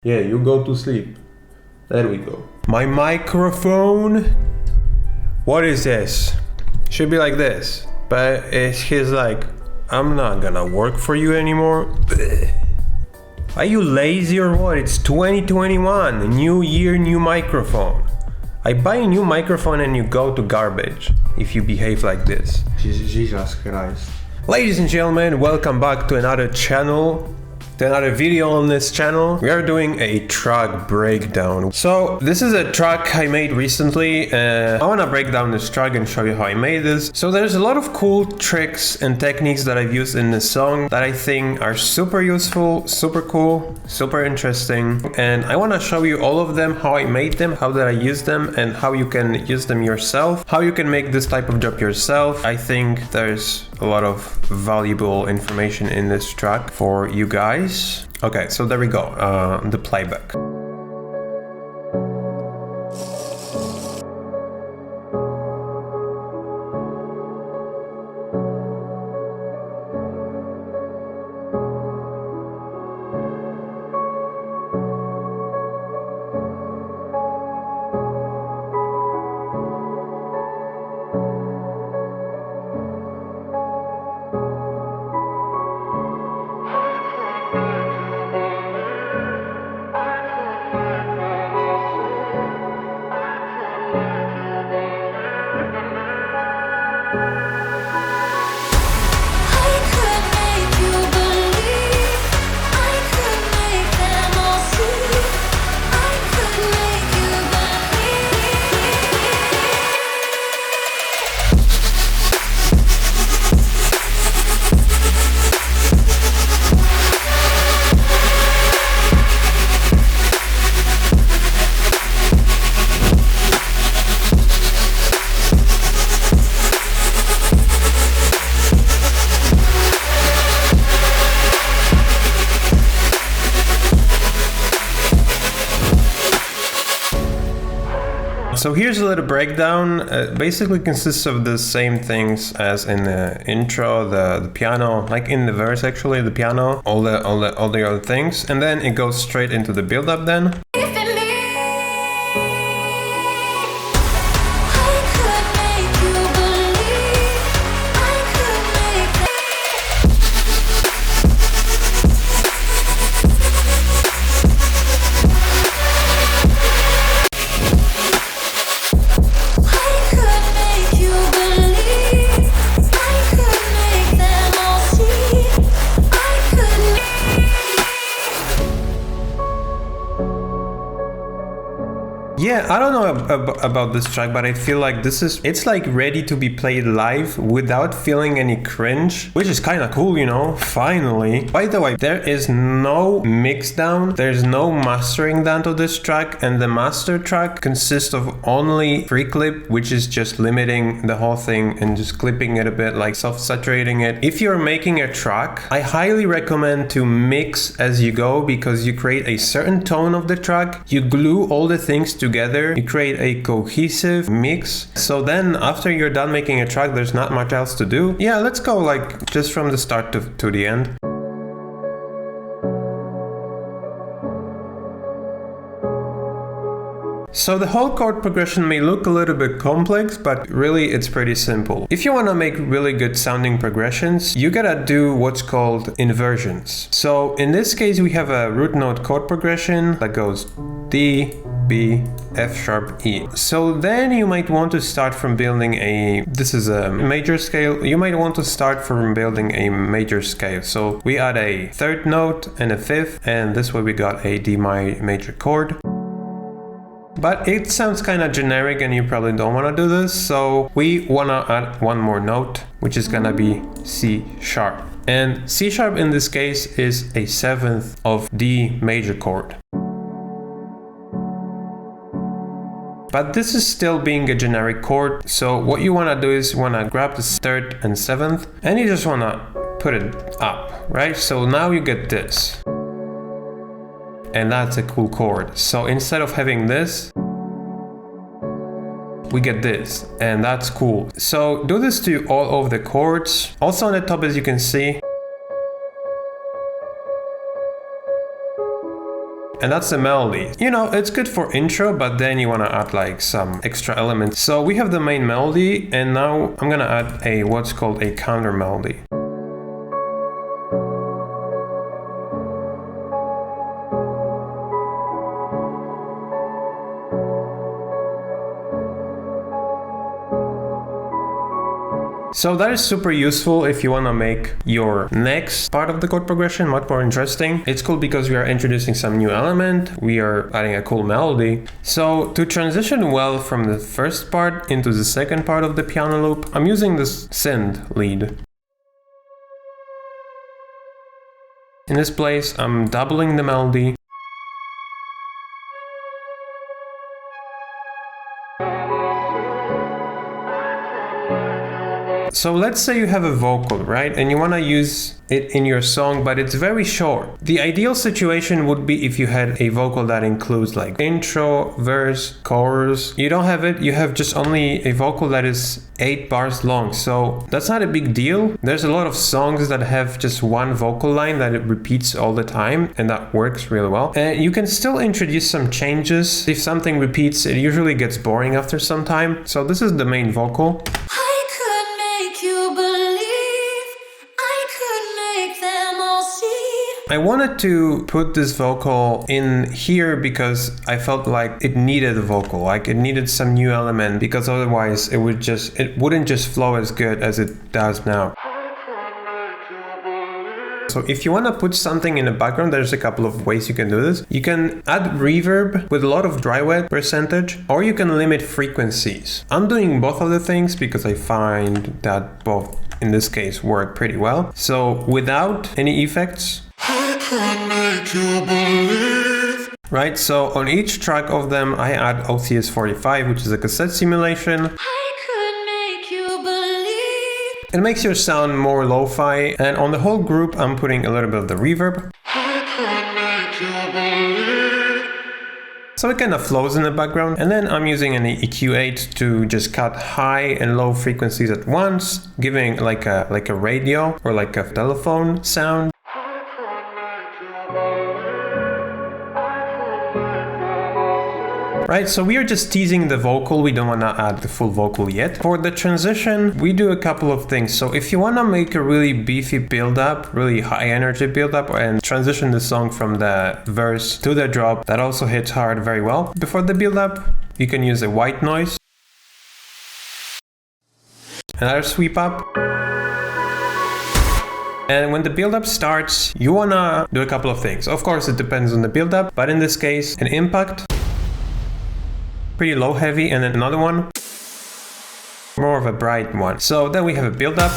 Yeah, you go to sleep. There we go. My microphone. What is this? Should be like this. But he's like, I'm not gonna work for you anymore. Are you lazy or what? It's 2021. New year, new microphone. I buy a new microphone and you go to garbage if you behave like this. Jesus Christ. Ladies and gentlemen, welcome back to another channel. Another video on this channel. We are doing a track breakdown. So this is a track I made recently. I want to break down this track and show you how I made this. So there's a lot of cool tricks and techniques that I've used in this song that I think are super useful, super cool, super interesting. And I want to show you all of them, how I made them, how did I use them, and how you can use them yourself, how you can make this type of job yourself. I think there's a lot of valuable information in this track for you guys. Okay, so there we go, the playback. So here's a little breakdown. Basically consists of the same things as in the intro, the piano, like in the verse actually, the piano, all the other things, and then it goes straight into the build up then. Yeah, I don't know about this track, but I feel like it's like ready to be played live without feeling any cringe, which is kind of cool, you know, finally. By the way, there is no mix down, there's no mastering down to this track, and the master track consists of only pre-clip, which is just limiting the whole thing and just clipping it a bit, like soft saturating it. If you're making a track, I highly recommend to mix as you go, because you create a certain tone of the track, you glue all the things together, you create a cohesive mix. So then after you're done making a track, there's not much else to do. Yeah, let's go like just from the start to the end. So the whole chord progression may look a little bit complex, but really it's pretty simple. If you want to make really good sounding progressions, you gotta do what's called inversions. So in this case, we have a root note chord progression that goes D, B, F sharp, E. So then you might want to start from building this is a major scale. You might want to start from building a major scale. So we add a third note and a fifth, and this way we got a D major chord. But it sounds kind of generic and you probably don't want to do this, so we want to add one more note, which is gonna be C sharp. And C sharp in this case is a seventh of D major chord. But this is still being a generic chord, so what you want to do is you want to grab the third and seventh and you just want to put it up, right? So now you get this. And that's a cool chord. So instead of having this, we get this, and that's cool. So do this to all of the chords. Also on the top, as you can see, And that's the melody. You know, it's good for intro, but then you want to add like some extra elements. So we have the main melody, and now I'm gonna add a what's called a counter melody. So that is super useful if you want to make your next part of the chord progression much more interesting. It's cool because we are introducing some new element, we are adding a cool melody. So to transition well from the first part into the second part of the piano loop, I'm using this synth lead. In this place, I'm doubling the melody. So let's say you have a vocal, right? And you want to use it in your song, but it's very short. The ideal situation would be if you had a vocal that includes like intro, verse, chorus. You don't have it, you have just only a vocal that is 8 bars long. So that's not a big deal. There's a lot of songs that have just one vocal line that it repeats all the time, and that works really well. And you can still introduce some changes. If something repeats, it usually gets boring after some time. So this is the main vocal. I wanted to put this vocal in here because I felt like it needed a vocal, like it needed some new element, because otherwise it wouldn't just flow as good as it does now. So if you want to put something in the background, there's a couple of ways you can do this. You can add reverb with a lot of dry wet percentage, or you can limit frequencies. I'm doing both of the things because I find that both in this case work pretty well. So without any effects, right, so on each track of them I add OCS 45, which is a cassette simulation. It makes your sound more lo-fi, and on the whole group I'm putting a little bit of the reverb. So it kind of flows in the background, and then I'm using an EQ8 to just cut high and low frequencies at once, giving like a radio or like a telephone sound. Right, so we are just teasing the vocal, we don't want to add the full vocal yet. For the transition, we do a couple of things. So if you want to make a really beefy build-up, really high energy build-up, and transition the song from the verse to the drop, that also hits hard very well. Before the build-up, you can use a white noise. Another sweep up. And when the build-up starts, you want to do a couple of things. Of course, it depends on the build-up, but in this case, an impact. Pretty low heavy, and then another one, more of a bright one. So then we have a build up,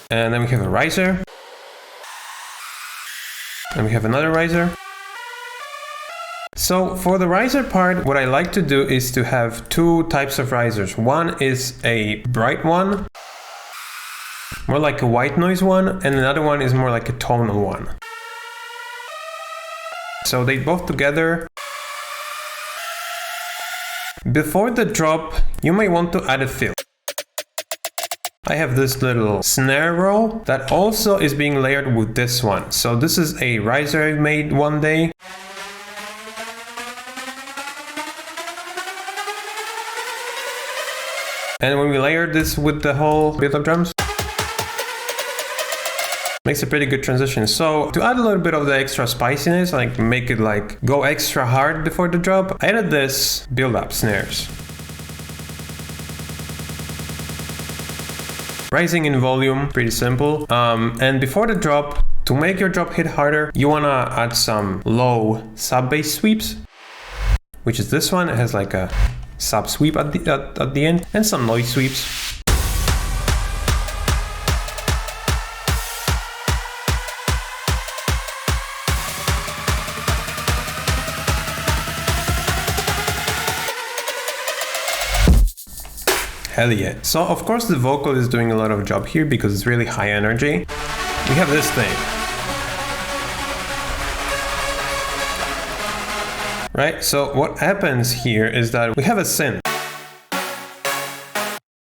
and then we have a riser, and we have another riser. So for the riser part, what I like to do is to have two types of risers. One is a bright one, more like a white noise one, and another one is more like a tonal one. So they both together. Before the drop, you may want to add a fill. I have this little snare roll that also is being layered with this one. So this is a riser I made one day. And when we layer this with the whole bit of drums, makes a pretty good transition. So to add a little bit of the extra spiciness, like make it like go extra hard before the drop, I added this build-up snares. Rising in volume, pretty simple. And before the drop, to make your drop hit harder, you wanna add some low sub-bass sweeps, which is this one. It has like a sub sweep at the end, and some noise sweeps. Hell yeah. So of course the vocal is doing a lot of job here because it's really high energy. We have this thing. Right, so what happens here is that we have a synth.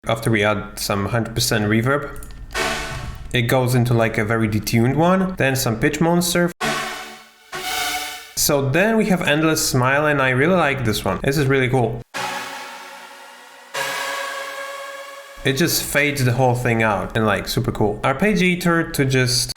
After we add some 100% reverb, it goes into like a very detuned one. Then some pitch monster. So then we have endless smile, and I really like this one. This is really cool. It just fades the whole thing out and like super cool. Arpeggiator to just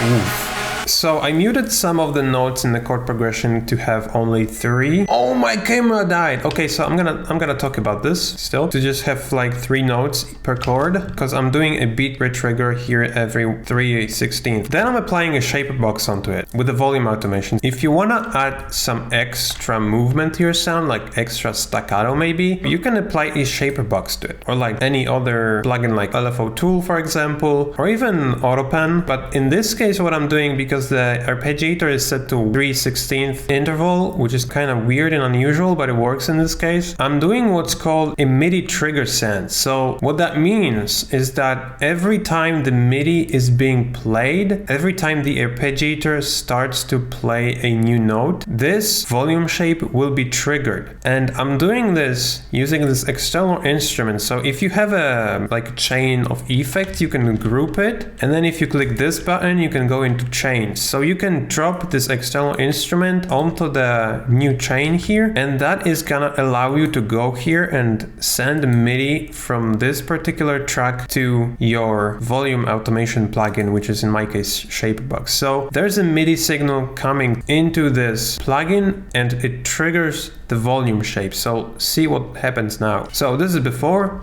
oof. So I muted some of the notes in the chord progression to have only 3. Oh, my camera died. Okay, so I'm gonna talk about this still, to just have like 3 notes per chord, because I'm doing a beat retrigger here every 3/16. Then I'm applying a shaper box onto it with the volume automation. If you wanna add some extra movement to your sound, like extra staccato maybe, you can apply a shaper box to it, or like any other plugin like LFO Tool, for example, or even Autopan. But in this case, what I'm doing, because the arpeggiator is set to 3/16 interval, which is kind of weird and unusual, but it works in this case. I'm doing what's called a MIDI trigger send. So what that means is that every time the MIDI is being played, every time the arpeggiator starts to play a new note, this volume shape will be triggered. And I'm doing this using this external instrument. So if you have a like chain of effects, you can group it. And then if you click this button, you can go into chain. So you can drop this external instrument onto the new chain here, and that is gonna allow you to go here and send MIDI from this particular track to your volume automation plugin, which is in my case Shaperbox. So there's a MIDI signal coming into this plugin and it triggers the volume shape. So see what happens now. So this is before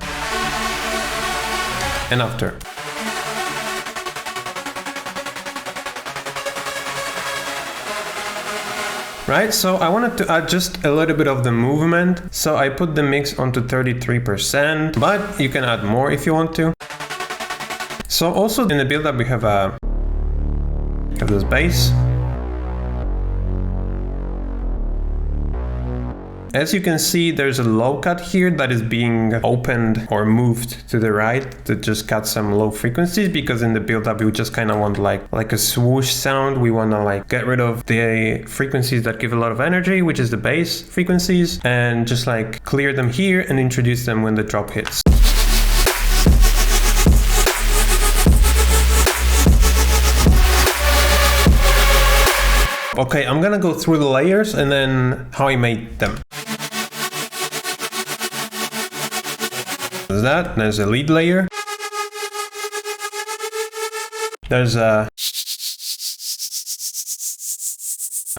and after. Right, so I wanted to add just a little bit of the movement, so I put the mix onto 33%, but you can add more if you want to. So also in the build-up we have this bass. As you can see, there's a low cut here that is being opened or moved to the right to just cut some low frequencies, because in the build-up we just kind of want like a swoosh sound. We want to like get rid of the frequencies that give a lot of energy, which is the bass frequencies, and just like clear them here and introduce them when the drop hits. Okay, I'm gonna go through the layers and then how I made them. There's a lead layer. There's a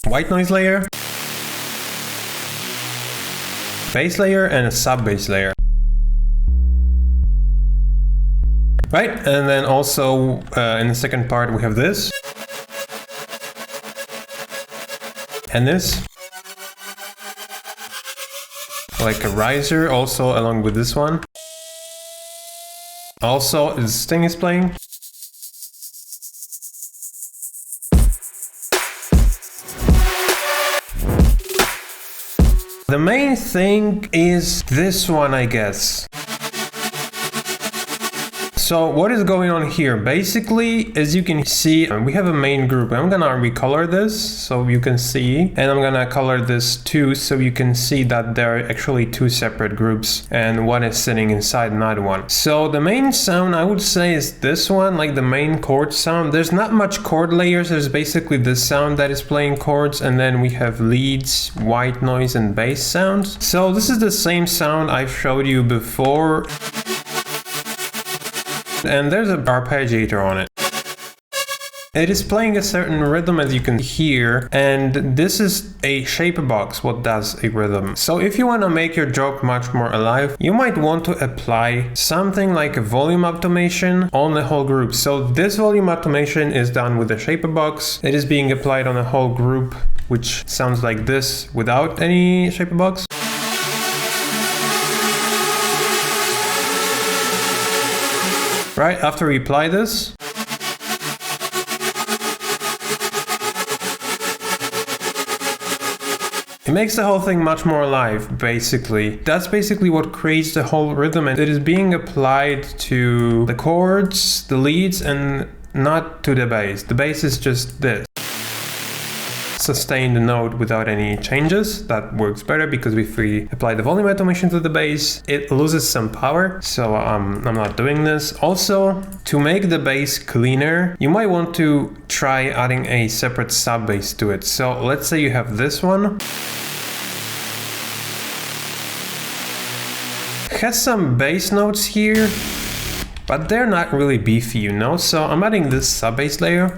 white noise layer, bass layer, and a sub bass layer. Right, and then also in the second part we have this. And this. Like a riser also along with this one. Also, this thing is playing. The main thing is this one, I guess. So what is going on here? Basically, as you can see, we have a main group. I'm gonna recolor this so you can see, and I'm gonna color this too so you can see that there are actually 2 separate groups and one is sitting inside another one. So the main sound I would say is this one, like the main chord sound. There's not much chord layers. There's basically this sound that is playing chords, and then we have leads, white noise, and bass sounds. So this is the same sound I've showed you before. And there's an arpeggiator on it. It is playing a certain rhythm, as you can hear, and this is a shaper box what does a rhythm. So if you want to make your drop much more alive, you might want to apply something like a volume automation on the whole group. So this volume automation is done with a shaper box. It is being applied on a whole group, which sounds like this without any shaper box. Right, after we apply this, it makes the whole thing much more alive, basically. That's basically what creates the whole rhythm, and it is being applied to the chords, the leads, and not to the bass. The bass is just this. sustain the note without any changes. That works better because if we apply the volume automation to the bass, it loses some power. So I'm not doing this. Also, to make the bass cleaner, you might want to try adding a separate sub bass to it. So let's say you have this one. Has some bass notes here, but they're not really beefy, you know? So I'm adding this sub bass layer.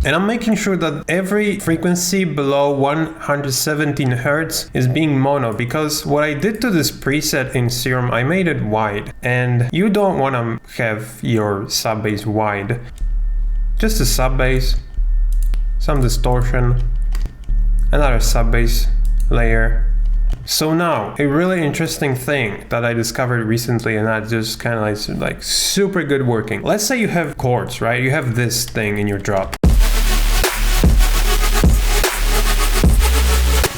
And I'm making sure that every frequency below 117 Hz is being mono, because what I did to this preset in Serum, I made it wide, and you don't want to have your sub bass wide. Just a sub bass, some distortion, another sub bass layer. So now, a really interesting thing that I discovered recently, and that just kind of like super good working. Let's say you have chords, right? You have this thing in your drop.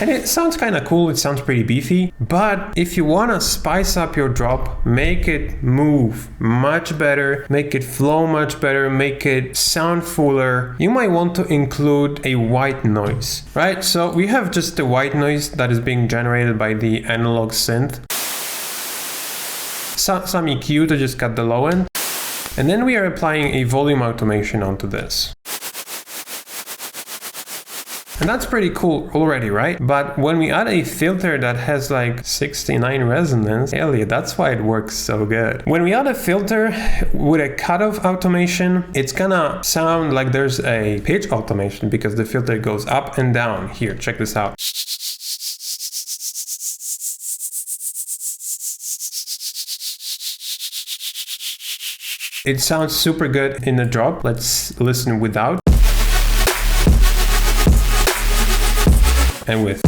And it sounds kind of cool, it sounds pretty beefy, but if you want to spice up your drop, make it move much better, make it flow much better, make it sound fuller, you might want to include a white noise, right? So we have just the white noise that is being generated by the analog synth. Some EQ to just cut the low end. And then we are applying a volume automation onto this. And that's pretty cool already, right? But when we add a filter that has like 69 resonance, hell yeah, that's why it works so good. When we add a filter with a cutoff automation, it's gonna sound like there's a pitch automation because the filter goes up and down. Here, check this out. It sounds super good in the drop. Let's listen without. And with.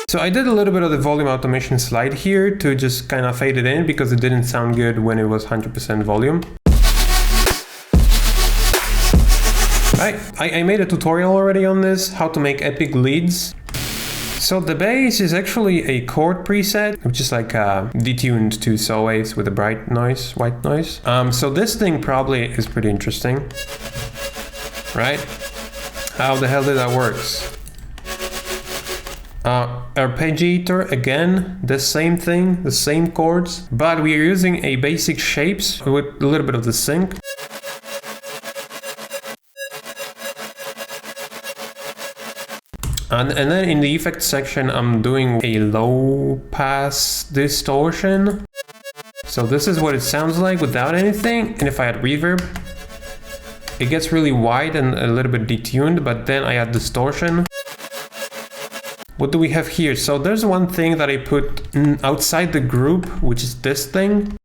So I did a little bit of the volume automation slide here to just kind of fade it in because it didn't sound good when it was 100% volume. Right, I made a tutorial already on this, how to make epic leads. So the bass is actually a chord preset, which is like detuned to saw waves with a bright noise, white noise. So this thing probably is pretty interesting, right? How the hell did that work? Arpeggiator, again, the same thing, the same chords, but we are using a basic shapes with a little bit of the sync. And then in the effects section, I'm doing a low pass distortion. So this is what it sounds like without anything. And if I add reverb, it gets really wide and a little bit detuned, but then I add distortion. What do we have here? So there's one thing that I put outside the group, which is this thing.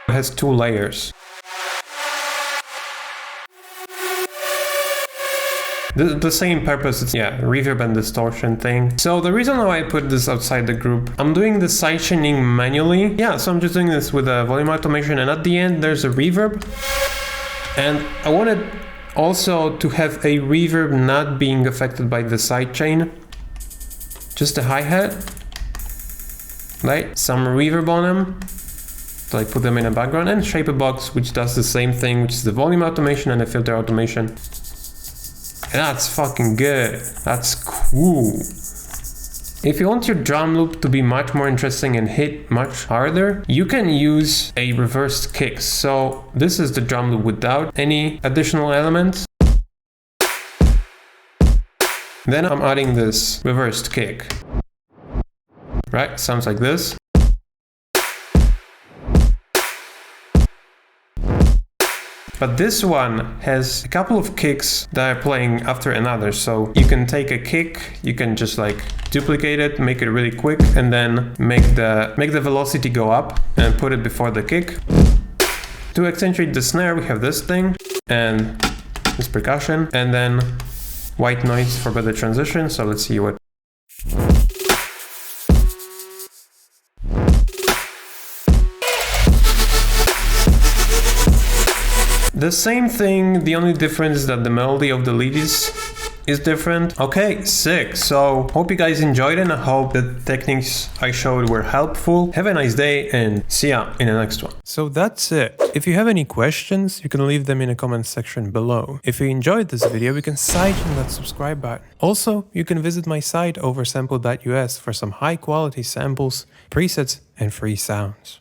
It has two layers. The same purpose, it's, yeah, reverb and distortion thing. So the reason why I put this outside the group, I'm doing the sidechaining manually. Yeah, so I'm just doing this with a volume automation, and at the end there's a reverb. And I wanted also to have a reverb not being affected by the sidechain. Just a hi-hat, right? Some reverb on them. So I put them in a background, and shape a box, which does the same thing, which is the volume automation and the filter automation. That's fucking good. That's cool. If you want your drum loop to be much more interesting and hit much harder, you can use a reversed kick. So this is the drum loop without any additional elements. Then I'm adding this reversed kick. Right? Sounds like this. But this one has a couple of kicks that are playing after another. So you can take a kick, you can just like duplicate it, make it really quick, and then make the velocity go up and put it before the kick. To accentuate the snare, we have this thing and this percussion, and then white noise for better transition. So let's see what. The same thing, the only difference is that the melody of the lead is different. Okay, sick. So hope you guys enjoyed it, and I hope the techniques I showed were helpful. Have a nice day and see ya in the next one. So that's it. If you have any questions, you can leave them in the comment section below. If you enjoyed this video, you can side on that subscribe button. Also, you can visit my site oversampled.us for some high quality samples, presets and free sounds.